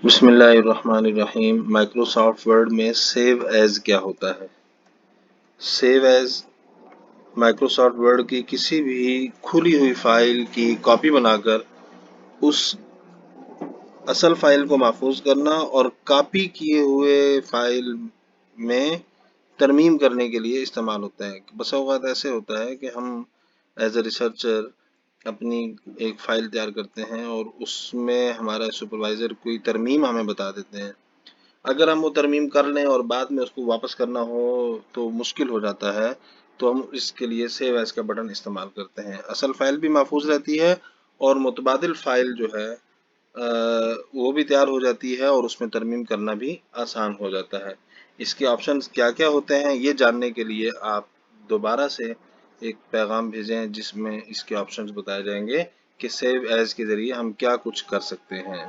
بسم اللہ الرحمن الرحیم۔ مائکروسافٹ ورڈ میں سیو ایز کیا ہوتا ہے؟ سیو ایز مائکروسافٹ ورڈ کی کسی بھی کھلی ہوئی فائل کی کاپی بنا کر اس اصل فائل کو محفوظ کرنا اور کاپی کیے ہوئے فائل میں ترمیم کرنے کے لیے استعمال ہوتا ہے۔ بسا اوقات ایسے ہوتا ہے کہ ہم ایز اے ریسرچر اپنی ایک فائل تیار کرتے ہیں اور اس میں ہمارا سپروائزر کوئی ترمیم ہمیں بتا دیتے ہیں۔ اگر ہم وہ ترمیم کر لیں اور بعد میں اس کو واپس کرنا ہو تو مشکل ہو جاتا ہے، تو ہم اس کے لیے سیو ایز کا بٹن استعمال کرتے ہیں۔ اصل فائل بھی محفوظ رہتی ہے اور متبادل فائل جو ہے وہ بھی تیار ہو جاتی ہے اور اس میں ترمیم کرنا بھی آسان ہو جاتا ہے۔ اس کے آپشنز کیا کیا ہوتے ہیں یہ جاننے کے لیے آپ دوبارہ سے ایک پیغام بھیجیں جس میں اس کے آپشنز بتائے جائیں گے کہ سیو ایز کے ذریعے ہم کیا کچھ کر سکتے ہیں۔